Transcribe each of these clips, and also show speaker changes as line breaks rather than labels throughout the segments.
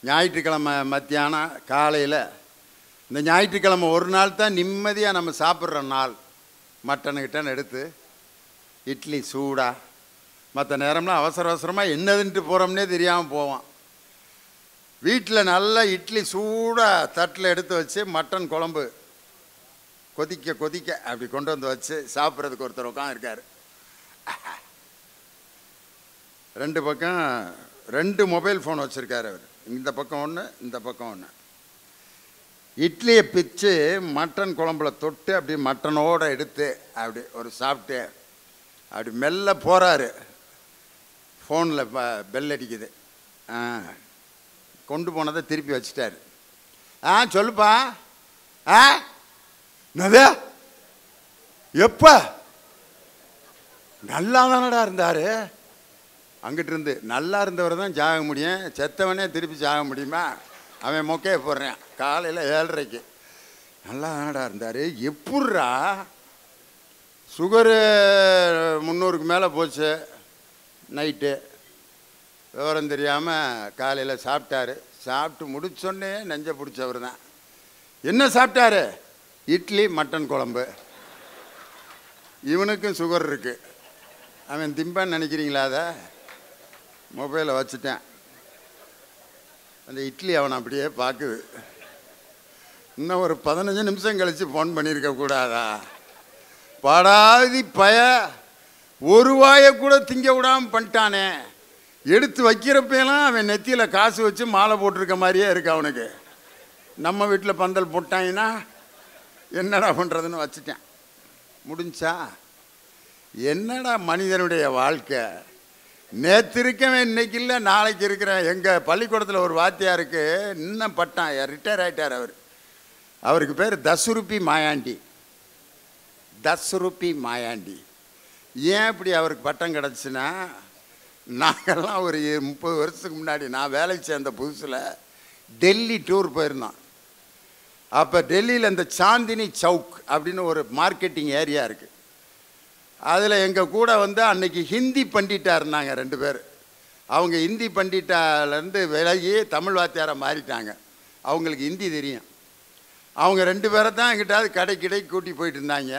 ஞாயிற்றுக்கிழமை மத்தியானம் காலையில் இந்த ஞாயிற்றுக்கிழமை ஒரு நாள் தான் நிம்மதியாக நம்ம சாப்பிட்ற நாள். மட்டனுக்கிட்டன்னு எடுத்து இட்லி சூடாக, மற்ற நேரம்லாம் அவசர அவசரமாக என்னதுன்ட்டு போகிறோம்னே தெரியாமல் போவோம். வீட்டில் நல்லா இட்லி சூடாக தட்டில் எடுத்து வச்சு மட்டன் குழம்பு கொதிக்க கொதிக்க அப்படி கொண்டு வந்து வச்சு சாப்பிட்றதுக்கு ஒருத்தர் உட்காந்துருக்காரு. 2 பக்கம் 2 மொபைல் ஃபோன் வச்சுருக்காரு அவர். இந்த பக்கம் ஒன்று, இந்த பக்கம் ஒன்று. இட்லியை பிச்சு மட்டன் குழம்புல தொட்டு அப்படி மட்டனோடு எடுத்து அப்படி ஒரு சாப்பிட்டு அப்படி மெல்ல போகிறாரு. ஃபோனில் பெல் அடிக்குது. கொண்டு போனதை திருப்பி வச்சுட்டாரு. சொல்லுப்பா. என்னது? எப்போ? நல்லா தானடா இருந்தார். அங்கிட்டு இருந்து நல்லா இருந்தவர் தான் சாக முடியும், செத்தவனே திருப்பி சாக முடியுமா? அவன் மொக்கையை போடுறான் காலையில் 7:30க்கு. நல்லா தானடா இருந்தார். எப்பட்றா? சுகரு 300க்கு மேலே போச்சு. நைட்டு விவரம் தெரியாமல் காலையில் சாப்பிட்டாரு. சாப்பிட்டு முடிச்சோடனே நெஞ்சை பிடிச்சவர் தான். என்ன சாப்பிட்டாரு? இட்லி மட்டன் குழம்பு. இவனுக்கும் சுகர் இருக்குது. அவன் திம்பான்னு நினைக்கிறீங்களா? அதை மொபைலை வச்சுட்டேன். அந்த இட்லி அவனை அப்படியே பார்க்குது. இன்னும் ஒரு 15 நிமிஷம் கழித்து ஃபோன் பண்ணியிருக்க கூடாதா? பாடாதி பய ஒரு வாயை கூட திங்க விடாமல் பண்ணிட்டானே. எடுத்து வைக்கிறப்பெல்லாம் அவன் நெத்தியில் காசு வச்சு மாலை போட்டிருக்க மாதிரியே இருக்கு அவனுக்கு. நம்ம வீட்டில் பந்தல் போட்டாங்கன்னா என்னடா பண்ணுறதுன்னு வச்சுட்டேன். முடிஞ்சா? என்னடா மனிதனுடைய வாழ்க்கை? நேற்று இருக்கவன் இன்னைக்கு இல்லை, நாளைக்கு இருக்கிறேன். எங்கள் பள்ளிக்கூடத்தில் ஒரு வாத்தியாருக்கு இன்னும் பட்டம், ரிட்டையர் ஆகிட்டார் அவர். அவருக்கு பேர் 10 ரூபி மாயாண்டி. 10 ரூபி மாயாண்டி. ஏன் இப்படி அவருக்கு பட்டம் கிடச்சுன்னா, நாங்கள்லாம் ஒரு 30 வருஷத்துக்கு முன்னாடி நான் வேலைக்கு சேர்ந்த புதுசில் டெல்லி டூர் போயிருந்தோம். அப்போ டெல்லியில் இந்த சாந்தினி சவுக் அப்படின்னு ஒரு மார்க்கெட்டிங் ஏரியா இருக்குது. அதில் எங்கள் கூட வந்து அன்னைக்கு ஹிந்தி பண்டிட்டா இருந்தாங்க 2 பேர். அவங்க ஹிந்தி பண்டிட்டாலேருந்து விலகி தமிழ் வாத்தியாரை மாறிட்டாங்க. அவங்களுக்கு ஹிந்தி தெரியும். அவங்க 2 பேரை தான் எங்கிட்டாவது கடைக்கு கூட்டி போயிட்டு இருந்தாங்க.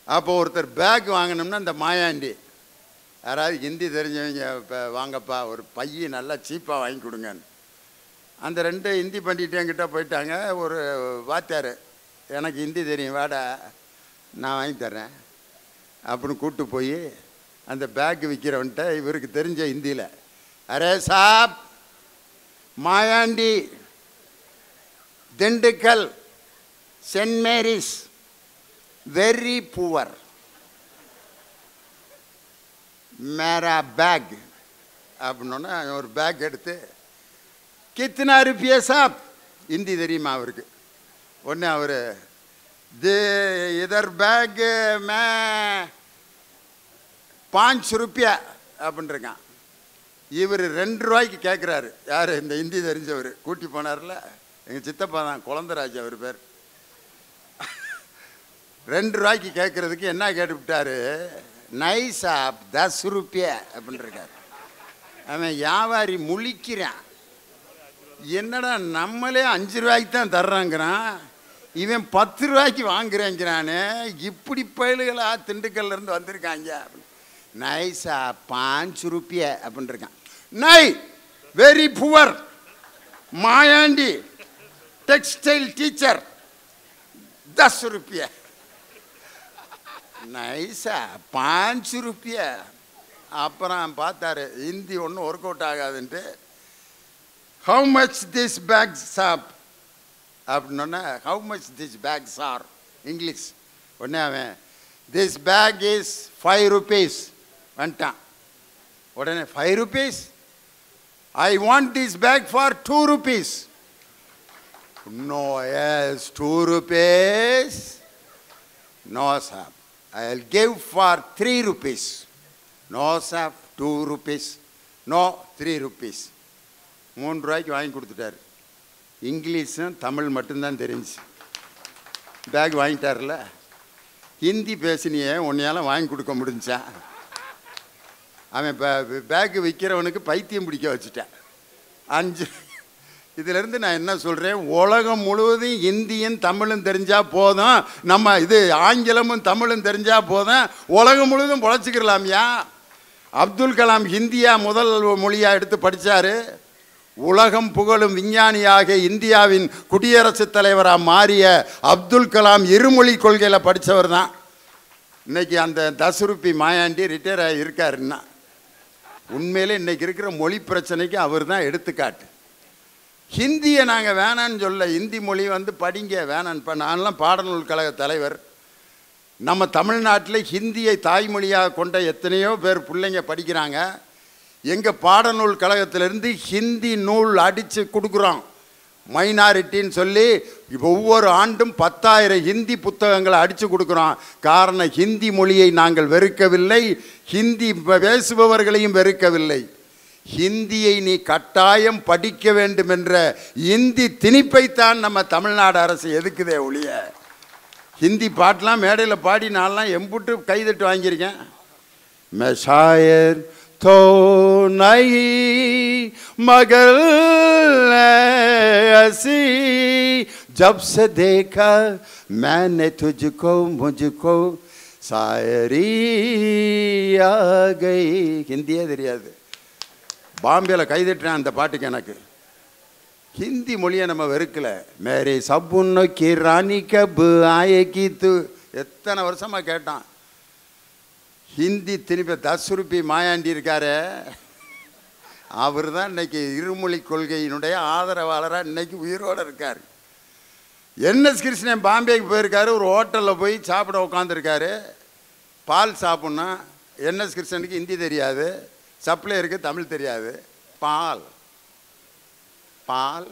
அப்போ ஒருத்தர் பேக் வாங்கினோம்னா இந்த மாயாண்டி, யாராவது ஹிந்தி தெரிஞ்சவங்க இப்போ வாங்கப்பா ஒரு பைய நல்லா சீப்பாக வாங்கி கொடுங்கன்னு. அந்த 2 ஹிந்தி பண்டிட்டு என்கிட்ட போயிட்டாங்க. ஒரு வாத்தியார், எனக்கு ஹிந்தி தெரியும், வாடா நான் வாங்கி தர்றேன் அப்படின்னு கூப்பிட்டு போய் அந்த பேக் விற்கிறவன்ட்ட இவருக்கு தெரிஞ்ச ஹிந்தியில், அரே சாப் Mayandi Dindigul St Mary's very poor மேரா பேக் அப்படின்னோன்னா ஒரு பேக் எடுத்து, கித்தனா ரூபியா சாப், ஹிந்தி தெரியுமா அவருக்கு. ஒன்று அவர் இதர் பேக் மே 5 ரூபியா அப்படின்ட்டுருக்கான். இவர் 2 ரூபாய்க்கு கேட்குறாரு. யார்? இந்த ஹிந்தி தெரிஞ்சவர் கூட்டி போனார்ல, எங்கள் சித்தப்பா தான், குழந்தராஜ் அவர் பேர். 2 ரூபாய்க்கு கேட்குறதுக்கு என்ன கேட்டுவிட்டாரு? நைஸா 10 ரூபியா அப்படின்ட்டுருக்காரு. அவன் வியாபாரி முழிக்கிறான். என்னடா நம்மளே 5 ரூபாய்க்கு தான் தர்றாங்கிறான், இவன் 10 ரூபாய்க்கு வாங்குறேங்கிறானே. இப்படி பயலுகளா திண்டுக்கல்லேருந்து வந்திருக்காங்க. நைஸா 5 ரூபியா அப்படின்ட்டுருக்கான். நை very poor Mayandi textile teacher 10 ரூபியா. நைஸா 5 ரூபியா. அப்புறம் பார்த்தாரு ஹிந்தி ஒன்றும் ஒர்க் அவுட் ஆகாதுன்ட்டு, ஹவு மச் திஸ் பேக்ஸ் ஆப் அப்படின்னா, how much this bags are English. உடனே அவன் திஸ் பேக் இஸ் 5 rupees வந்துட்டான். உடனே 5 rupees, I want this bag for 2 rupees. No, yes 2 rupees. No சாப், I will give for 3 rupees. No சாப், 2 rupees. No, 3 rupees. 3 ரூபாய்க்கு வாங்கி கொடுத்துட்டாரு. இங்கிலீஷும் தமிழ் மட்டும்தான் தெரிஞ்சு. பேக் வாங்கிட்டார்ல. ஹிந்தி பேசினியே, உன்னையால் வாங்கி கொடுக்க முடிஞ்சா? அவன் இப்போ பேக்கு விற்கிறவனுக்கு பைத்தியம் பிடிக்க வச்சுட்டான். இதிலிருந்து நான் என்ன சொல்கிறேன், உலகம் முழுவதும் இந்தியும் தமிழும் தெரிஞ்சால் போதும், நம்ம இது ஆங்கிலமும் தமிழும் தெரிஞ்சால் போதும், உலகம் முழுவதும் பொழைச்சிக்கிறலாம்யா. அப்துல் கலாம் ஹிந்தியா முதல் மொழியாக எடுத்து படித்தார். உலகம் புகழும் விஞ்ஞானியாக இந்தியாவின் குடியரசுத் தலைவராக மாறிய அப்துல் கலாம் இருமொழி கொள்கையில் படித்தவர் தான். இன்றைக்கி அந்த தசுருப்பி மாயாண்டி ரிட்டையர் ஆகி இருக்காருன்னா உண்மையிலே இன்றைக்கி இருக்கிற மொழி பிரச்சனைக்கு அவர் தான் எடுத்துக்காட்டு. ஹிந்தியை நாங்கள் வேணான்னு சொல்ல, ஹிந்தி மொழி படிங்க வேணான்னு. இப்போ நான்லாம் பாடநூல் கழக தலைவர். நம்ம தமிழ்நாட்டில் ஹிந்தியை தாய்மொழியாக கொண்ட எத்தனையோ பேர் பிள்ளைங்க படிக்கிறாங்க. எங்கள் பாடநூல் கழகத்திலேருந்து ஹிந்தி நூல் அடித்து கொடுக்குறோம். மைனாரிட்டின்னு சொல்லி ஒவ்வொரு ஆண்டும் 10,000 ஹிந்தி புத்தகங்களை அடித்து கொடுக்குறோம். காரணம், ஹிந்தி மொழியை நாங்கள் வெறுக்கவில்லை, ஹிந்தி பேசுபவர்களையும் வெறுக்கவில்லை. ஹிந்தியை நீ கட்டாயம் படிக்க வேண்டும் என்ற ஹிந்தி திணிப்பைத்தான் நம்ம தமிழ்நாடு அரசு எதுக்குதே ஒழிய, ஹிந்தி பாட்டெலாம் மேடையில் பாடி நான்லாம் எம்புட்டு கைதட்டு வாங்கியிருக்கேன். மெஷாயர் तो नहीं मगर ऐसी जब से देखा मैंने तुझको मुझको शायरी आ गई. ஹிந்தியே தெரியாது, பாம்பேயில் கைதட்டுறேன் அந்த பாட்டுக்கு. எனக்கு ஹிந்தி மொழியை நம்ம வெறுக்கலை. மேரே சப்புன்னு கி ராணி கப் ஆயக்கி து எத்தனை வருஷமாக கேட்டான். ஹிந்தி திருப்பி தசுருப்பி மாயாண்டி இருக்காரு, அவர் தான் இன்னைக்கு இருமொழி கொள்கையினுடைய ஆதரவாளராக இன்னைக்கு உயிரோடு இருக்கார். என்எஸ் கிருஷ்ணன் பாம்பேக்கு போயிருக்காரு, ஒரு ஹோட்டலில் போய் சாப்பிட உட்காந்துருக்காரு. பால் சாப்பிட்ணும். என்எஸ் கிருஷ்ணனுக்கு ஹிந்தி தெரியாது, சப்ளையருக்கு தமிழ் தெரியாது. பால் பால்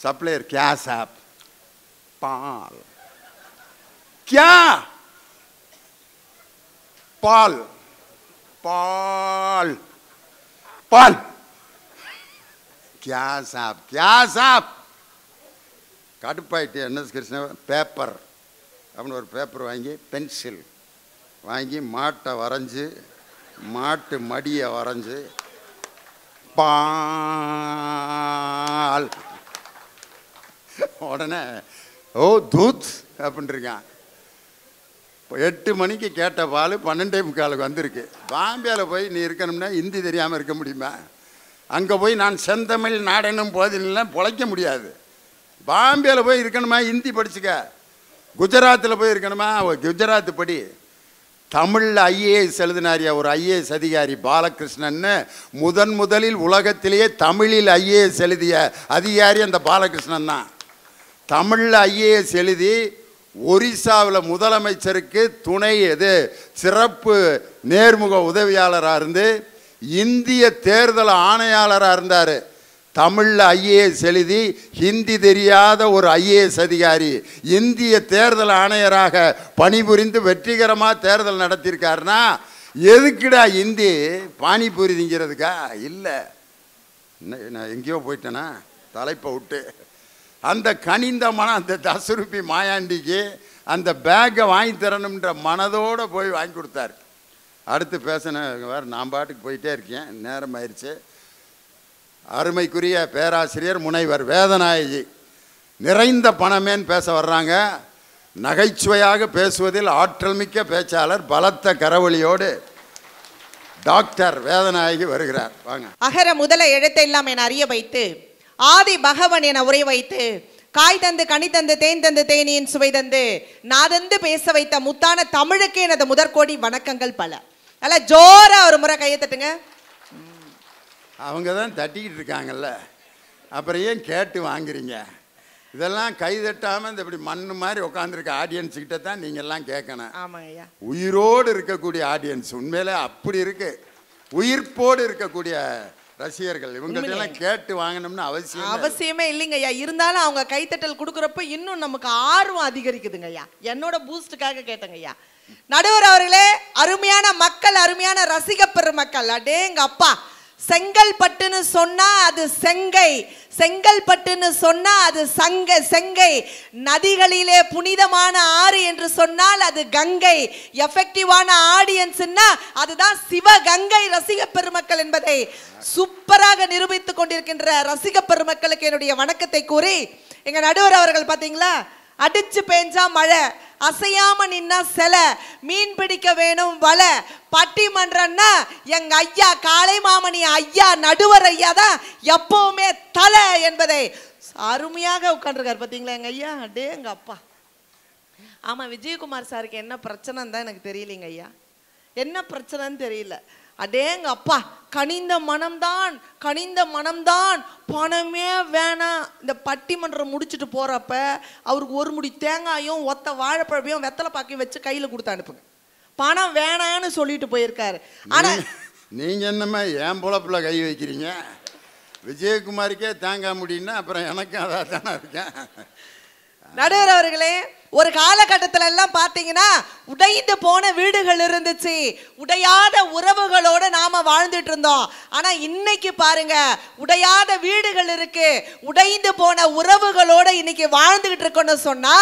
சப்ளையர் क्या साहब பால் क्या पाल पाल पाल क्या साहब क्या साहब. கடுப்பாயிட்டு என்எஸ் கிருஷ்ணன் பேப்பர் அப்படின்னு ஒரு பேப்பர் வாங்கி பென்சில் வாங்கி மாட்டை வரைஞ்சி மாட்டு மடியை வரைஞ்சி பால் உடனே ஓ தூத் அப்படின்ட்டுருக்கான். 8 மணிக்கு கேட்ட பால் 12:45 வந்திருக்கு. பாம்பேயில் போய் நீ இருக்கணும்னா ஹிந்தி தெரியாமல் இருக்க முடியுமா? அங்கே போய் நான் செந்தமிழ் நாடனும் போதிலாம் பொழைக்க முடியாது. பாம்பேயில் போய் இருக்கணுமா ஹிந்தி படிச்சுக்க, குஜராத்தில் போய் இருக்கணுமா குஜராத்து படி. தமிழில் ஐஏஎஸ் எழுதினாரியா ஒரு ஐஏஎஸ் அதிகாரி பாலகிருஷ்ணன்னு, முதலில் உலகத்திலேயே தமிழில் ஐஏஎஸ் எழுதிய அதிகாரி அந்த பாலகிருஷ்ணன் தான். தமிழில் ஐஏஎஸ் எழுதி ஒரிசாவில் முதலமைச்சருக்கு துணை சிறப்பு நேர்முக உதவியாளராக இருந்து இந்திய தேர்தல் ஆணையாளராக இருந்தார். தமிழில் ஐஏஎஸ் எழுதி ஹிந்தி தெரியாத ஒரு ஐஏஎஸ் அதிகாரி இந்திய தேர்தல் ஆணையராக பணிபுரிந்து வெற்றிகரமாக தேர்தல் நடத்தியிருக்காருன்னா எதுக்குடா ஹிந்தி? பானிபூரி திங்கிறதுக்கா? இல்லை, நான் எங்கேயோ போயிட்டேன்னா தலைப்பை விட்டு. அந்த கனிந்த மனம் அந்த தசுருப்பி மாயாண்டிக்கு அந்த பேக்கை வாங்கி தரணுன்ற மனதோடு போய் வாங்கி கொடுத்தாரு. அடுத்து பேசினேன் வேறு, நான் பாட்டுக்கு போயிட்டே இருக்கேன், நேரம் ஆயிடுச்சு. அருமைக்குரிய பேராசிரியர் முனைவர் வேதநாயகி நிறைந்த பணமேன்னு பேச வர்றாங்க. நகைச்சுவையாக பேசுவதில் ஆற்றல் மிக்க பேச்சாளர், பலத்த கரவொலியோடு டாக்டர் வேதநாயகி வருகிறார். வாங்க.
அகர முதல எழுத்தெல்லாம் என அறிய வைத்து ஆதி பகவன் என உரை வைத்து காய் தந்து கனி தந்து தேன் தந்து தேனியின் சுவை தந்து நாதந்து பேச வைத்த முத்தான தமிழுக்கு எனது முதற்கோடி வணக்கங்கள் பல. நல்லா ஜோரா ஒரு முறை கையை தட்டுங்க.
அவங்க தான் தட்டிக்கிட்டு இருக்காங்கல்ல, அப்புறம் ஏன் கேட்டு வாங்குறீங்க? இதெல்லாம் கை தட்டாமல் இந்த இப்படி மண்ணு மாதிரி உட்காந்துருக்க ஆடியன்ஸ் கிட்ட தான் நீங்கள்லாம் கேட்கணும்.
ஆமாங்க ஐயா.
உயிரோடு இருக்கக்கூடிய ஆடியன்ஸ், உண்மையிலே அப்படி இருக்கு, உயிர்ப்போடு இருக்கக்கூடிய ரசிகர்கள். இவங்கள்ட்டெல்லாம் கேட்டு வாங்கணும்னு அவசியமே
இல்லைங்க ஐயா. இருந்தாலும் அவங்க கைத்தட்டல் கொடுக்குறப்ப இன்னும் நமக்கு ஆர்வம் அதிகரிக்குதுங்க ஐயா. என்னோட பூஸ்டுக்காக கேட்டங்க ஐயா. நடுவர் அவர்களே, அருமையான மக்கள், அருமையான ரசிக பெருமக்கள், அடேங்க அப்பா செங்கல்பட்டுன்னு சொன்னா அது செங்கை, செங்கல்பட்டுன்னு சொன்னா அது செங்கை. நதிகளிலே புனிதமான ஆறு என்று சொன்னால் அது கங்கை. எஃபெக்டிவான ஆடியன்ஸ்னா அதுதான் சிவகங்கை ரசிக பெருமக்கள் என்பதை சூப்பராக நிரூபித்துக் கொண்டிருக்கின்ற ரசிக பெருமக்களுக்கு என்னுடைய வணக்கத்தை கூறி, எங்க நடுவர் அவர்கள் பாத்தீங்களா, அடிச்சு பேஞ்சா மழை, அசையாம நின்னா சில, மீன் பிடிக்க வேணும் வலை, பட்டிமன்றம்னா எங்க ஐயா காளை மாமணி ஐயா நடுவர் ஐயா தான் எப்பவுமே தலை என்பதை அருமையாக உட்காந்துருக்காரு. பார்த்தீங்களா எங்க ஐயா, அடே எங்க அப்பா. ஆமா, விஜயகுமார் சாருக்கு என்ன பிரச்சனைன்னு தான் எனக்கு தெரியலைங்க ஐயா, என்ன பிரச்சனைன்னு தெரியல. அடேங்க அப்பா, கனிந்த மனம்தான் பணமே வேணாம். இந்த பட்டிமன்றம் முடிச்சுட்டு போறப்ப அவருக்கு ஒரு முடி தேங்காயும் ஒத்த வாழைப்பழமையும் வெத்தலை பாக்கையும் வச்சு கையில கொடுத்து அனுப்புங்க. பணம் வேணான்னு சொல்லிட்டு போயிருக்காரு. ஆனா
நீங்க என்னமா என் பொழப்புல கை வைக்கிறீங்க? விஜயகுமாருக்கே தாங்க முடியும்னா அப்புறம் எனக்கும் அதான் தானே இருக்கேன்.
நடுவர் அவர்களே, ஒரு காலகட்டத்தில் எல்லாம் பார்த்தீங்கன்னா உடைந்து போன வீடுகள் இருந்துச்சு, உடையாத உறவுகளோட நாம வாழ்ந்துட்டு இருந்தோம். ஆனா இன்னைக்கு பாருங்க, உடையாத வீடுகள் இருக்கு, உடைந்து போன உறவுகளோட இன்னைக்கு வாழ்ந்துகிட்டு இருக்கோம்னு சொன்னா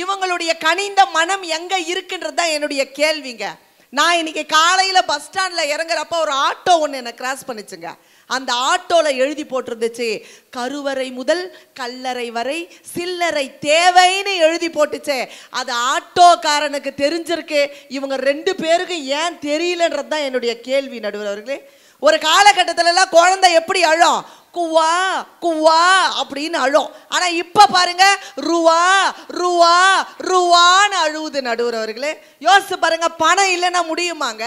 இவங்களுடைய கனிந்த மனம் எங்க இருக்குன்றது தான் என்னுடைய கேள்விங்க. நான் இன்னைக்கு காலையில பஸ் ஸ்டாண்ட்ல இறங்குறப்ப ஒரு ஆட்டோ ஒன்று என்னை கிராஸ் பண்ணிச்சுங்க. அந்த ஆட்டோல எழுதி போட்டிருந்துச்சு, கருவறை முதல் கல்லறை வரை சில்லறை தேவைன்னு எழுதி போட்டுச்சு. அது ஆட்டோக்காரனுக்கு தெரிஞ்சிருக்கு, இவங்க 2 பேருக்கு ஏன் தெரியலன்றது தான் என்னுடைய கேள்வி. நடுவர் அவர்களே, ஒரு காலகட்டத்துல எல்லாம் குழந்தை எப்படி அழும், குவா குவா அப்படின்னு அழும். ஆனா இப்ப பாருங்க, ருவா ருவா ருவான்னு அழுவுது. நடுவர் அவர்களே, யோசிச்சு பாருங்க, பணம் இல்லைன்னா முடியுமாங்க?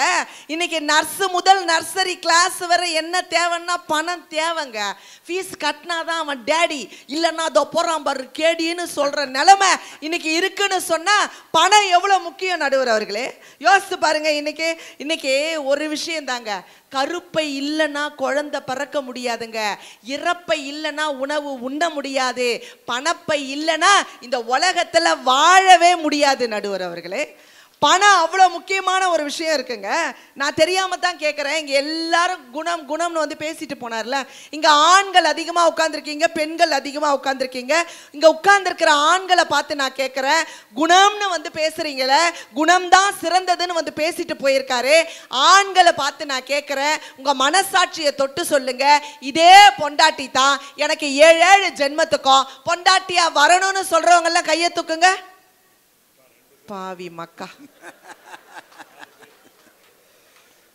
இன்னைக்கு நர்ஸ் முதல் நர்சரி கிளாஸ் வரை என்ன தேவைன்னா பணம் தேவைங்க. ஃபீஸ் கட்டினாதான் அவன் டேடி, இல்லைன்னா அதோ போறான் பாரு கேடின்னு சொல்ற நிலைமை இன்னைக்கு இருக்குன்னு சொன்னா பணம் எவ்வளவு முக்கியம். நடுவர் அவர்களே, யோசிச்சு பாருங்க. இன்னைக்கு ஒரு விஷயம் தாங்க, கருப்பை இல்லைன்னா குழந்தை பிறக்க முடியாதுங்க, இறப்பை இல்லைன்னா உணவு உண்ண முடியாது, பணப்பை இல்லைன்னா இந்த உலகத்துல வாழவே முடியாது. நடுவர் அவர்களே, பணம் அவ்வளோ முக்கியமான ஒரு விஷயம் இருக்குங்க. நான் தெரியாம தான் கேட்குறேன். இங்கே எல்லாரும் குணம்னு வந்து பேசிட்டு போனார்ல, இங்கே ஆண்கள் அதிகமாக உட்காந்துருக்கீங்க, பெண்கள் அதிகமாக உட்காந்துருக்கீங்க. இங்கே உட்காந்துருக்கிற ஆண்களை பார்த்து நான் கேட்குறேன், குணம்னு வந்து பேசுறீங்களே, குணம்தான் சிறந்ததுன்னு வந்து பேசிட்டு போயிருக்காரு. ஆண்களை பார்த்து நான் கேட்குறேன், உங்கள் மனசாட்சியை தொட்டு சொல்லுங்க, இதே பொண்டாட்டி தான் எனக்கு 7 ஜென்மத்துக்கும் பொண்டாட்டியா வரணும்னு சொல்றவங்கெல்லாம் கையை தூக்குங்க. பாவி மக்கா,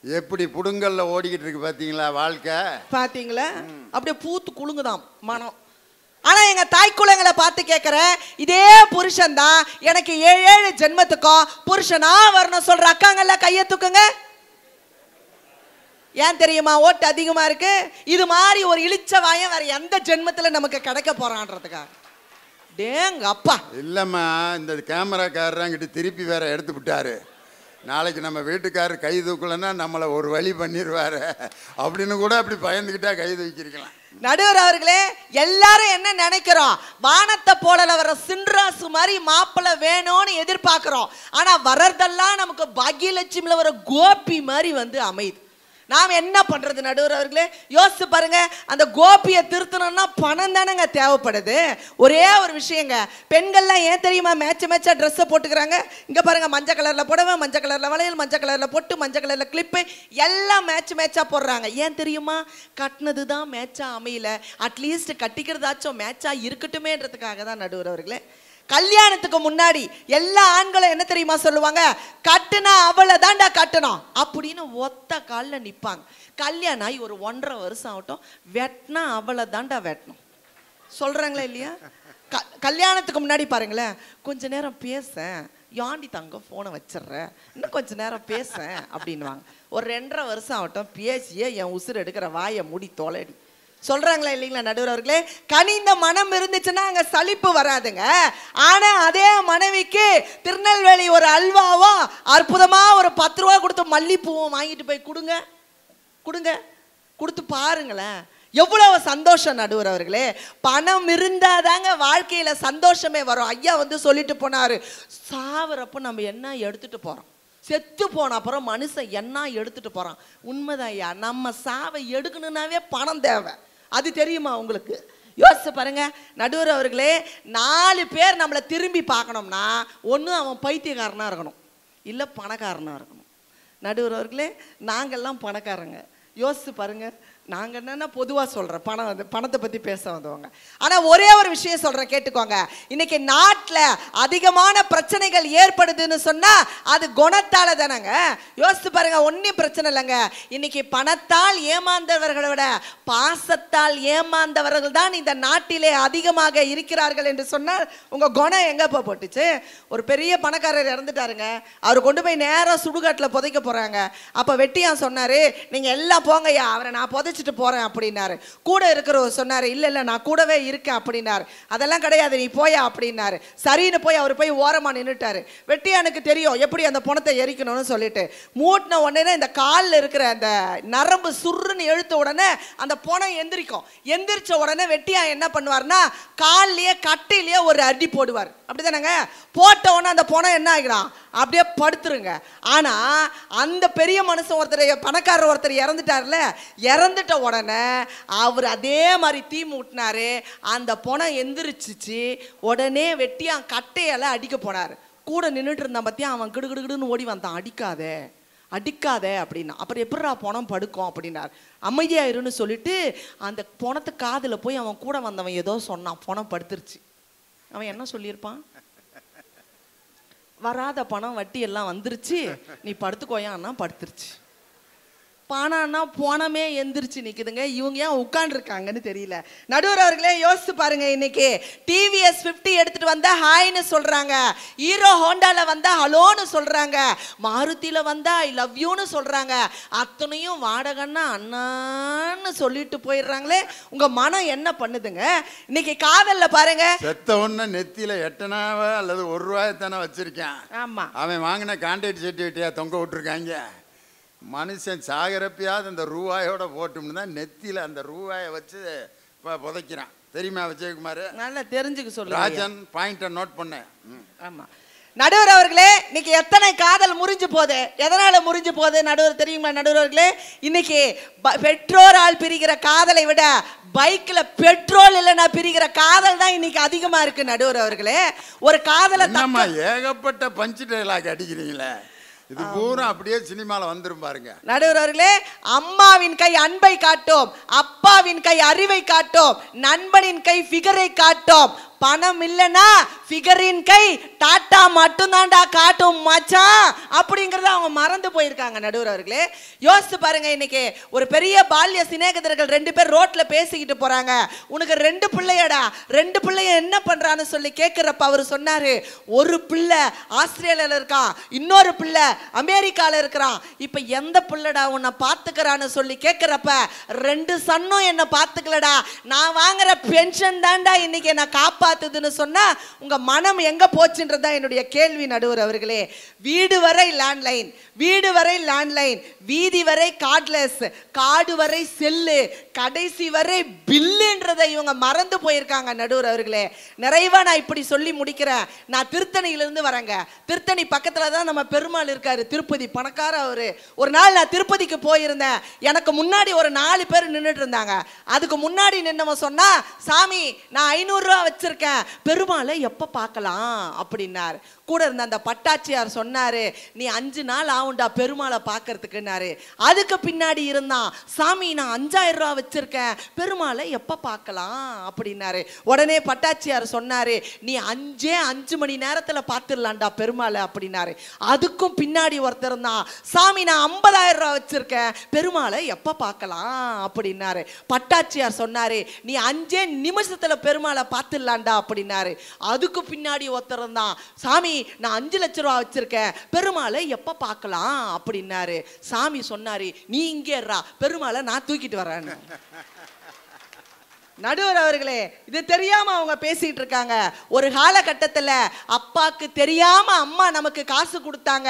எப்படி புடுங்கல்ல ஓடிக்கிட்டு இருக்கு பாத்தீங்களா வாழ்க்கை?
பாத்தீங்களா, அப்படியே பூத்து குலுங்குதாம் மனம். ஆனா எங்க தாய் குலங்களை பார்த்து கேட்கிறேன், இதே புருஷன் தான் எனக்கு 7 ஜென்மத்துக்கும் புருஷனா வரணும் சொல்ற அக்காங்கல்ல கையை தூக்குங்க. ஏன் தெரியுமா? ஓட்டு அதிகமா இருக்கு. இது மாதிரி ஒரு இழிச்ச வாயம் வேற எந்த ஜென்மத்துல நமக்கு கிடைக்க போறான்றதுக்கா? டேங்க அப்பா
இல்லம்மா, இந்த கேமராக்காரர் அங்கிட்டு திருப்பி வேற எடுத்து விட்டாரு. நாளைக்கு நம்ம வீட்டுக்காரர் கை தூக்கலன்னா நம்மளை ஒரு வழி பண்ணிடுவாரு அப்படின்னு கூட அப்படி பயந்துக்கிட்டா கை தூக்கிருக்கலாம்.
நடுவர் அவர்களே, எல்லாரும் என்ன நினைக்கிறோம், வானத்தை போல வர சின்ராசு மாதிரி மாப்பிள்ளை வேணும்னு எதிர்பார்க்கிறோம். ஆனா வர்றதெல்லாம் நமக்கு பாக்கியலட்சுமியில வர கோபி மாதிரி வந்து அமையுது. நாம் என்ன பண்றது? நடுவர் அவர்களே, யோசிச்சு பாருங்க. அந்த கோபியை திருத்தணும்னா பணம் தானேங்க தேவைப்படுது. ஒரே ஒரு விஷயங்க, பெண்கள்லாம் ஏன் தெரியுமா மேட்சா ட்ரெஸ்ஸை போட்டுக்கிறாங்க? இங்க பாருங்க, மஞ்சள் கலர்ல புடவை, மஞ்சள் கலர்ல வளையல், மஞ்சள் கலர்ல பொட்டு, மஞ்சள் கலர்ல கிளிப்பு, எல்லாம் மேட்சா போடுறாங்க. ஏன் தெரியுமா? கட்டினது தான் மேட்சா அமையல, அட்லீஸ்ட் கட்டிக்கிறதாச்சும் மேட்சா இருக்கட்டுமேன்றதுக்காக தான். நடுவர் அவர்களே, கல்யாணத்துக்கு முன்னாடி எல்லா ஆண்களும் என்ன தெரியுமா சொல்லுவாங்க, கட்டுனா அவளை தாண்டா கட்டணும் அப்படின்னு ஒத்த காலில் நிற்பாங்க. கல்யாணம் ஆகி ஒரு 1.5 வருஷம் ஆகட்டும், வெட்டினா அவளை தாண்டா வெட்டணும் சொல்றாங்களா இல்லையா? கல்யாணத்துக்கு முன்னாடி பாருங்களேன், கொஞ்ச நேரம் பேச, யாண்டி தங்க போனை வச்சிடுற, இன்னும் கொஞ்ச நேரம் பேச அப்படின்வாங்க. ஒரு 2.5 வருஷம் ஆகட்டும், பேசியே என் உசுறு எடுக்கிற வாயை மூடி தொலைடி சொல்றாங்களா இல்லைங்களா? நடுவர் அவர்களே, கனிந்த மனம் இருந்துச்சுன்னா அங்க சலிப்பு வராதுங்க. ஆனா அதே மனைவிக்கு திருநெல்வேலி ஒரு அல்வாவும் அற்புதமா ஒரு 10 ரூபா கொடுத்து மல்லிப்பூவும் வாங்கிட்டு போய் கொடுத்து பாருங்களேன், எவ்வளவு சந்தோஷம். நடுவர் அவர்களே, பணம் இருந்தாதாங்க வாழ்க்கையில சந்தோஷமே வரும். ஐயா வந்து சொல்லிட்டு போனாரு, சாவரப்ப நம்ம என்ன எடுத்துட்டு போறோம், செத்து போன அப்புறம் மனுஷன் என்ன எடுத்துட்டு போறான். உண்மைதான் ஐயா, நம்ம சாவை எடுக்கணும்னாவே பணம் தேவை. அது தெரியுமா உங்களுக்கு? யோசிச்சு பாருங்க நடுவர் அவர்களே. 4 பேர் நம்மளை திரும்பி பார்க்கணும்னா ஒன்று அவன் பைத்தியக்காரனா இருக்கணும், இல்லை பணக்காரனா இருக்கணும். நடுவர் அவர்களே, நாங்கள்லாம் பணக்காரங்க. யோசிச்சு பாருங்க. நாங்கள் என்னென்னா பொதுவாக சொல்கிறேன், பணத்தை பற்றி பேச வந்தவங்க. ஆனால் ஒரே ஒரு விஷயம் சொல்கிறேன், கேட்டுக்கோங்க. இன்னைக்கு நாட்டில் அதிகமான பிரச்சனைகள் ஏற்படுதுன்னு சொன்னால் அது குணத்தால் தானேங்க. யோசிச்சு பாருங்க, ஒன்றும் பிரச்சனை இல்லைங்க. இன்னைக்கு பணத்தால் ஏமாந்தவர்களை விட பாசத்தால் ஏமாந்தவர்கள் தான் இந்த நாட்டிலே அதிகமாக இருக்கிறார்கள் என்று சொன்னால் உங்கள் குணம் எங்கே போட்டுச்சு? ஒரு பெரிய பணக்காரர் இறந்துட்டாருங்க, அவர் கொண்டு போய் நேராக சுடுகாட்டில் புதைக்க போகிறாங்க. அப்போ வெட்டியான் சொன்னார், நீங்கள் எல்லாம் போங்கய்யா, அவரை நான் புதைச்சிட்டு போறேன் அப்படின்னாரு. கூட இருக்கிறவர் சொன்னாரு, இல்ல இல்ல நான் கூடவே இருக்கேன் அப்படின்னாரு. அதெல்லாம் கிடையாது, நீ போயா அப்படின்னாரு. சரின்னு போய் அவர் போய் ஓரமா நின்னுட்டாரு. வெட்டியானுக்கு தெரியும் எப்படி அந்த பணத்தை எரிக்கணும்னு சொல்லிட்டு மூட்டின உடனே இந்த காலில் இருக்கிற அந்த நரம்பு சுருன்னு இழுத்த உடனே அந்த பணம் எந்திரிக்கும். எந்திரிச்ச உடனே வெட்டியா என்ன பண்ணுவார்னா காலிலேயே கட்டையிலேயே ஒரு அடி போடுவார். அப்படிதானங்க? போட்ட உடனே அந்த பணம் என்ன ஆகிடும், அப்படியே படுத்துருங்க. ஆனா அந்த பெரிய மனுஷன் ஒருத்தர், பணக்காரர் ஒருத்தர் இறந்துட்டார்ல, இறந்துட்ட உடனே அவர் அதே மாதிரி தீ மூட்டினாரு. அந்த பணம் எந்திரிச்சிச்சு. உடனே வெட்டியான் கட்டையால அடிக்க போனார். கூட நின்றுட்டு இருந்தான் பத்தியா, அவன் கிடுகிடுன்னு ஓடி வந்தான், அடிக்காதே அடிக்காதே அப்படின்னா. அப்புறம் எப்படிரா பணம் படுக்கும் அப்படின்னார். அமைதியாயிருன்னு சொல்லிட்டு அந்த பணத்து காதில் போய் அவன் கூட வந்தவன் ஏதோ சொன்னான், பணம் படுத்துருச்சு. அவன் என்ன சொல்லியிருப்பான்? வராத பணம் வட்டி எல்லாம் வந்துருச்சு, நீ படுத்துக்கோயான்னா படுத்துருச்சு. பணம்னா பணமே எந்திரிச்சு நிக்குதுங்க. இவங்க ஏன் உட்காந்துருக்காங்கன்னு தெரியல. நடுவர் அவர்களே, யோசிச்சு பாருங்க. இன்னைக்கு டிவிஎஸ் 50 எடுத்துட்டு வந்தா ஹாய்னு சொல்றாங்க, ஹீரோ ஹோண்டால வந்தா ஹலோன்னு சொல்றாங்க, மாருதியில வந்தா ஐ லவ் யூன்னு சொல்றாங்க. அத்தனையும் வாடகைன்னா அண்ணான்னு சொல்லிட்டு போயிடுறாங்களே. உங்க மனம் என்ன பண்ணுதுங்க? இன்னைக்கு காதல்ல பாருங்க,
செத்த ஒண்ணு நெத்தியில 8 அல்லது 1 ரூபாயத்தானே வச்சிருக்கேன்.
ஆமா,
அவன் வாங்கின கான்ட்ராக்ட் சர்டிஃபிகேட்டையா தொங்க விட்டுருக்காங்க. மனுஷன் சாகரப்பையாவது அந்த ரூபாயோட போட்டோம்னு தான் நெத்தியில அந்த ரூபாயை வச்சு புதைக்கிறான். தெரியுமா விஜயகுமார்?
நல்லா தெரிஞ்சுக்க சொல்லுங்க
ராஜன். பாயிண்ட நோட் பண்ண.
ஆமா நடுவர் அவர்களே, இன்னைக்கு எத்தனை காதல் முறிஞ்சு போகுது? எதனால முறிஞ்சு போகுது நடுவர் தெரியுமா? நடுவர் அவர்களே, இன்னைக்கு பெட்ரோலால் பிரிகிற காதலை விட பைக்ல பெட்ரோல் இல்லைன்னா பிரிகிற காதல் தான் இன்னைக்கு அதிகமா இருக்கு. நடுவர் அவர்களே, ஒரு காதலை
ஏகப்பட்ட பஞ்சு டைலாக் அடிக்கிறீங்களே, இது பூரா அப்படியே சினிமால வந்துரும் பாருங்க.
நடுவர் அவர்களே, அம்மாவின் கை அன்பை காட்டும், அப்பாவின் கை அறிவை காட்டும், நண்பனின் கை ஃபிகரை காட்டும். பணம் இல்லைன்னா ஃபிகரின் கை டாட்டா மட்டும்தான்டா காட்டும் மச்சான் அப்படிங்கறத அவங்க மறந்து போயிருக்காங்க. நடுவர் அவர்களே, யோசிச்சு பாருங்க. இன்னைக்கு ஒரு பெரிய பால்ய சிநேகிதர்கள் 2 பேர் ரோட்ல பேசிக்கிட்டு போறாங்க. உனக்கு 2 பிள்ளையடா, 2 பிள்ளைய என்ன பண்றான்னு சொல்லி கேட்கிறப்ப அவர் சொன்னாரு, ஒரு பிள்ளை ஆஸ்திரேலியால இருக்கான், இன்னொரு பிள்ளை அமெரிக்கால இருக்கிறான். இப்ப எந்த பிள்ளைடா உன்னை பாத்துக்கிறான்னு சொல்லி கேட்கிறப்ப 2 சன்னும் என்ன பாத்துக்கலடா, நான் வாங்குற பென்ஷன் தான்டா இன்னைக்கு என்ன காப்பாத்துதுன்னு சொன்னா உங்க மனம் எங்க போச்சுன்றதா என்னுடைய கேள்வி. நடுவர் அவர்களே, வீடு வரை லேண்ட்லைன், வீடு வரை லேண்ட்லைன், வீதி வரை கார்ட்லெஸ், காடு வரை செல்லு, கடைசி வரை பில்லுன்றதை இவங்க மறந்து போயிருக்காங்க. நடுவர் அவர்களே, நிறைவா நான் இப்படி சொல்லி முடிக்கிறேன். நான் திருத்தணியிலிருந்து வரேங்க. திருத்தணி பக்கத்துல தான் நம்ம பெருமாள் இருக்காரு, திருப்பதி பணக்கார அவரு. ஒரு நாள் நான் திருப்பதிக்கு போயிருந்தேன். எனக்கு முன்னாடி ஒரு 4 பேர் நின்றுட்டு இருந்தாங்க. அதுக்கு முன்னாடி நின்னவன் சொன்னா, சாமி நான் 500 ரூபா வச்சிருக்கேன், பெருமாளை எப்ப பார்க்கலாம் அப்படின்னாரு. கூட இருந்த அந்த பட்டாச்சியார் சொன்னாரு, நீ 5 நாள் ஆகுண்டா பெருமாளை பார்க்கறதுக்குன்னாரு. அதுக்கு பின்னாடி இருந்தான், சாமி நான் 5000 ரூபா வச்சிருக்கேன், பெருமாளை எப்ப பார்க்கலாம் அப்படின்னாரு. உடனே பட்டாச்சியார் சொன்னாரு, நீ 5 மணி நேரத்துல பார்த்துடலாம்டா பெருமாளை அப்படின்னாரு. அதுக்கும் பின்னாடி ஒருத்தர் இருந்தான், சாமி நான் 50000 ரூபா வச்சிருக்கேன், பெருமாளை எப்ப பார்க்கலாம் அப்படின்னாரு. பட்டாச்சியார் சொன்னாரு, நீ 5 நிமிஷத்துல பெருமாளை பார்த்துடலாம்டா அப்படின்னாரு. அதுக்கு பின்னாடி ஒருத்தர் இருந்தான், சாமி நான் 5 லட்சம் ரூபா வச்சிருக்கேன், பெருமாளை எப்ப பார்க்கலாம் அப்படின்னாரு. சாமி சொன்னாரு, நீ இங்கே இருடா, பெருமாளை நான் தூக்கிட்டு வரேன்னு. நடுவர் அவர்களே, இது தெரியாம அவங்க பேசிட்டு இருக்காங்க. ஒரு காலகட்டத்தில் அப்பாக்கு தெரியாம அம்மா நமக்கு காசு கொடுத்தாங்க.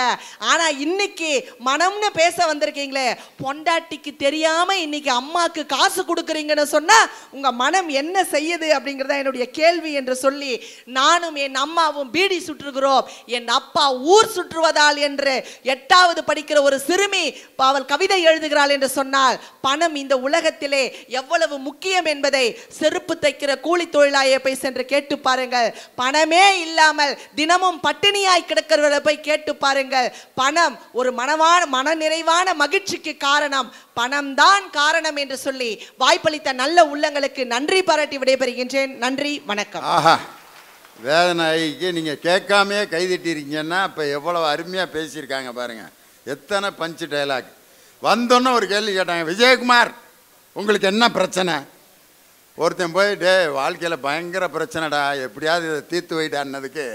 ஆனா இன்னைக்கு மனம்னு பேச வந்திருக்கீங்களே, பொண்டாட்டிக்கு தெரியாம இன்னைக்கு அம்மாக்கு காசு கொடுக்குறீங்கன்னு சொன்னா உங்க மனம் என்ன செய்யுது அப்படிங்கிறத என்னுடைய கேள்வி என்று சொல்லி, நானும் என் அம்மாவும் பீடி சுற்றுகிறோம், என் அப்பா ஊர் சுற்றுவதால் என்று 8வது படிக்கிற ஒரு சிறுமி அவள் கவிதை எழுதுகிறாள் என்று சொன்னால், பணம் இந்த உலகத்திலே எவ்வளவு முக்கியம் என்பதை செருப்பு தைக்கிற கூலி தொழிலாளியை போய் சென்று கேட்டு பாருங்கள். பணமே இல்லாமல் தினமும் பட்டினியாய் கிடக்கிறவரை போய் கேட்டு பாருங்கள். பணம் ஒரு மன நிறைவான மகிழ்ச்சிக்கு காரணம், பணம்தான் காரணம் என்று சொல்லி வாய்ப்பளித்த நல்ல உள்ளங்களுக்கு நன்றி பாராட்டி விடைபெறுகின்றேன். நன்றி, வணக்கம்.
ஆஹா, வேதனாய்க்கு நீங்க கேட்காமே கைதிட்டிருக்கீங்கன்னா அப்ப எவ்வளவு அருமையா பேசியிருக்காங்க பாருங்க. எத்தனை பஞ்சு டைலாக். வந்தோன்னு ஒரு கேள்வி கேட்டாங்க, விஜயகுமார் உங்களுக்கு என்ன பிரச்சனை? ஒருத்தன் போய் டே வாழ்க்கையில் பயங்கர பிரச்சனைடா, எப்படியாவது இதை தீர்த்து வைடான்னதுக்கு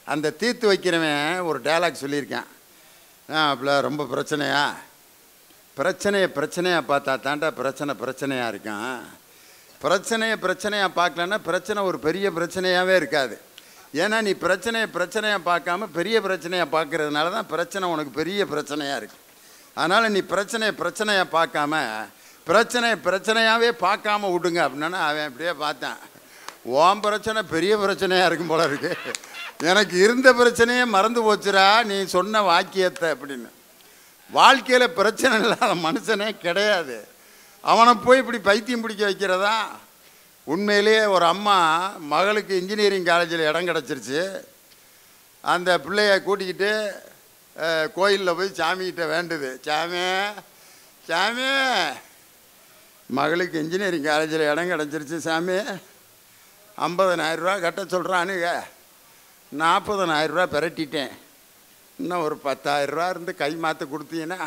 அந்த தீர்த்து வைக்கிறவன் ஒரு டைலாக் சொல்லியிருக்கேன். அப்படி ரொம்ப பிரச்சனையா? பிரச்சனையாக பார்த்தா தாண்டா பிரச்சனையாக இருக்கான். பிரச்சனையாக பார்க்கலன்னா பிரச்சனை ஒரு பெரிய பிரச்சனையாகவே இருக்காது. ஏன்னா நீ பிரச்சனையாக பார்க்காம பெரிய பிரச்சனையாக பார்க்கறதுனால தான் பிரச்சனை உனக்கு பெரிய பிரச்சனையாக இருக்குது. அதனால் நீ பிரச்சனையாக பார்க்காம பிரச்சனையாகவே பார்க்காம விடுங்க அப்படின்னா அவன் அப்படியே பார்த்தான். ஓம் பிரச்சனை பெரிய பிரச்சனையாக இருக்கும் போல இருக்கு, எனக்கு இருந்த பிரச்சனையே மறந்து போச்சுரா நீ சொன்ன வாக்கியத்தை அப்படின்னு. வாழ்க்கையில் பிரச்சனை இல்லாத மனுஷனே கிடையாது. அவனை போய் இப்படி பைத்தியம் பிடிக்க வைக்கிறதா? உண்மையிலேயே ஒரு அம்மா மகளுக்கு இன்ஜினியரிங் காலேஜில் இடம் கிடச்சிருச்சு. அந்த பிள்ளைய கூட்டிக்கிட்டு கோயிலில் போய் சாமிகிட்ட வேண்டுது, சாமி மகளுக்கு இன்ஜினியரிங் காலேஜில் இடம் கிடச்சிருச்சு சாமி, 50,000 ரூபா கட்ட சொல்கிறானுங்க, 40,000 ரூபா பிரட்டிட்டேன், இன்னும் ஒரு 10,000 ரூபா இருந்து கை மாற்ற கொடுத்தீங்கன்னா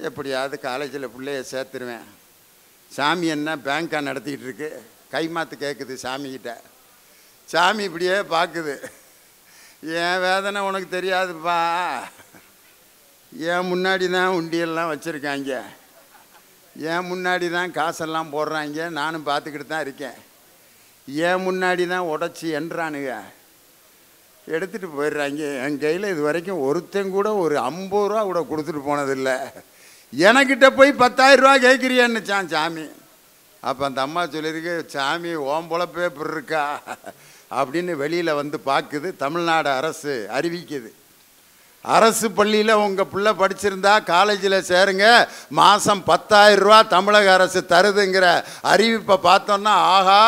எப்படியாவது காலேஜில் பிள்ளைய சேர்த்துருவேன். சாமி என்ன பேங்காக நடத்திக்கிட்டு இருக்கு, கை மாற்று கேட்குது சாமிக்கிட்ட. சாமி இப்படியே பார்க்குது, என் வேதனை உனக்கு தெரியாதுப்பா, என் முன்னாடி தான் உண்டியெல்லாம் வச்சுருக்காங்க, என் முன்னாடி தான் காசெல்லாம் போடுறாங்க, நானும் பார்த்துக்கிட்டு தான் இருக்கேன், என் முன்னாடி தான் உடச்சி என்றானுங்க எடுத்துகிட்டு போயிடுறாங்க. என் கையில் இது வரைக்கும் ஒருத்தன் கூட ஒரு 50 ரூபா கூட கொடுத்துட்டு போனதில்லை, எனக்கிட்ட போய் 10,000 ரூபா கேட்குறியான்னுச்சான் சாமி. அப்போ அந்த அம்மா சொல்லியிருக்கு, சாமி ஓம் பொழப்பே இப்படி இருக்கா அப்படின்னு வெளியில் வந்து பார்க்குது. தமிழ்நாடு அரசு அறிவிக்குது, அரசு பள்ளியில் உங்கள் பிள்ளை படிச்சிருந்தா காலேஜில் சேருங்க, மாதம் 10,000 ரூபா தமிழக அரசு தருதுங்கிற அறிவிப்பை பார்த்தோன்னா, ஆஹா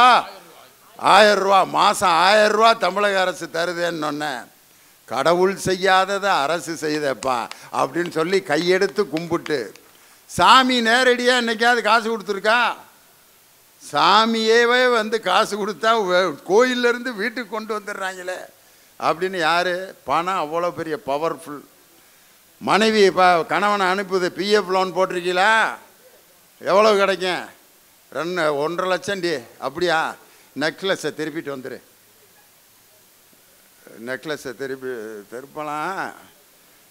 1000 ரூபா மாதம் 1000 ரூபா தமிழக அரசு தருதுன்னு சொன்னேன். கடவுள் செய்யாததை அரசு செய்தப்பா அப்படின்னு சொல்லி கையெடுத்து கும்பிட்டு, சாமி நேரடியாக என்னைக்காவது காசு கொடுத்துருக்கா? சாமியேவே வந்து காசு கொடுத்தா கோயிலேருந்து வீட்டுக்கு கொண்டு வந்துடுறாங்களே அப்படின்னு யார்? பணம் அவ்வளோ பெரிய பவர்ஃபுல். மனைவி இப்போ கணவனை அனுப்புது, பிஎஃப் லோன் போட்டிருக்கீங்களா, எவ்வளோ கிடைக்கும்? 1.5 லட்சம் டி. அப்படியா? நெக்லஸை திருப்பிட்டு வந்துடு. நெக்லஸை திருப்பலாம்.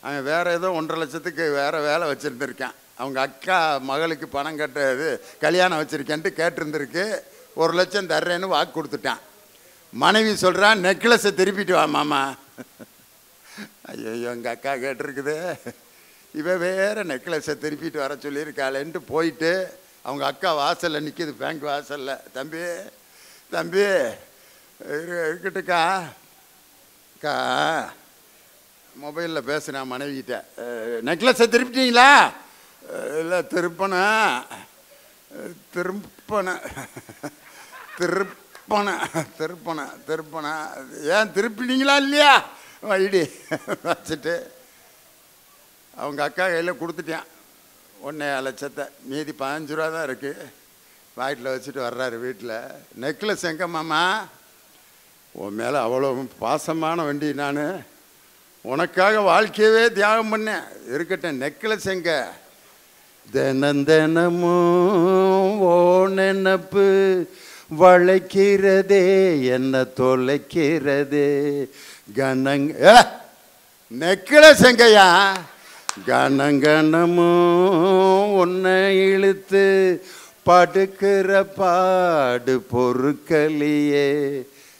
அவன் வேறு ஏதோ 1.5 லட்சத்துக்கு வேறு வேலை வச்சுருந்துருக்கான். அவங்க அக்கா மகளுக்கு பணம் கட்டுறது கல்யாணம் வச்சுருக்கேன்ட்டு கேட்டிருந்துருக்கு. 1 லட்சம் தர்றேன்னு வாக்கு கொடுத்துட்டான். மனைவி சொல்கிறான், நெக்லஸை திருப்பிட்டு வா மாமா. ஐயோ எங்கள் அக்கா கேட்டிருக்குது, இவ வேறு நெக்லஸை திருப்பிட்டு வர சொல்லியிருக்காளேன்ட்டு போயிட்டு அவங்க அக்கா வாசலில் நிற்கிது, பேங்க் வாசலில். தம்பி இருக்கட்டுக்கா அக்கா மொபைலில் பேசுகிறேன் மனைவிக்கிட்ட, நெக்லஸை திருப்பிட்டீங்களா? இல்லை திருப்பண ஏன் திருப்பினீங்களா இல்லையா? ஐடி வச்சுட்டு அவங்க அக்கா கையில் கொடுத்துட்டேன் 1.5 லட்சத்தை. மீதி 15 ரூபா தான் இருக்குது. வாய்ட்டில் வச்சுட்டு வர்றாரு வீட்டில். நெக்லஸ் எங்க மாமா? உன் மேலே அவ்வளோ பாசமான வண்டி, நான் உனக்காக வாழ்க்கையவே தியாகம் பண்ணேன், இருக்கட்டும் நெக்லஸ் எங்க? தினமும் ஓ நினப்பு வளைக்கிறதே என்ன தொலைக்கிறதே நெக்லஸ் எங்கயா? கணங்கணமும் உன்னை இழுத்து படுக்கிற பாடு பொறுக்கலியே.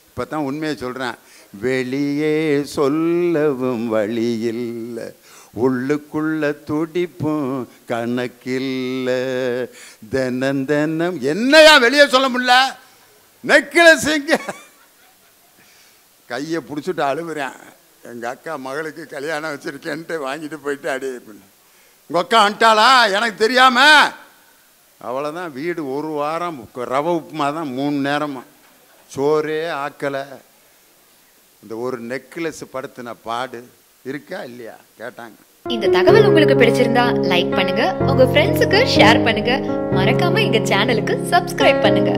இப்போ தான் உண்மையை சொல்கிறேன். வெளியே சொல்லவும் வழி இல்லை, உள்ளுக்குள்ள துடிப்பும் கணக்கில்லை. தினம் தினம் என்னையா வெளியே சொல்ல முடியல? நெக்லஸுங்க கையை பிடிச்சிட்டு அழுகுறேன். எங்கள் அக்கா மகளுக்கு கல்யாணம் வச்சுருக்கேன்ட்டு வாங்கிட்டு போயிட்டு அடி. உங்கள் அக்கா வந்துட்டாளா எனக்கு தெரியாம? அவ்வளோதான். வீடு ஒரு வாரம் ரவை உப்புமா தான் 3 நேரமாக, சோறே ஆக்கலை. இந்த ஒரு நெக்லஸ் படுத்தின பாடு இருக்கா இல்லையா கேட்டாங்க.
இந்த தகவல் உங்களுக்கு பிடிச்சிருந்தா லைக் பண்ணுங்க, உங்க ஃப்ரெண்ட்ஸுக்கு ஷேர் பண்ணுங்க, மறக்காம எங்க சேனலுக்கு சப்ஸ்கிரைப் பண்ணுங்க.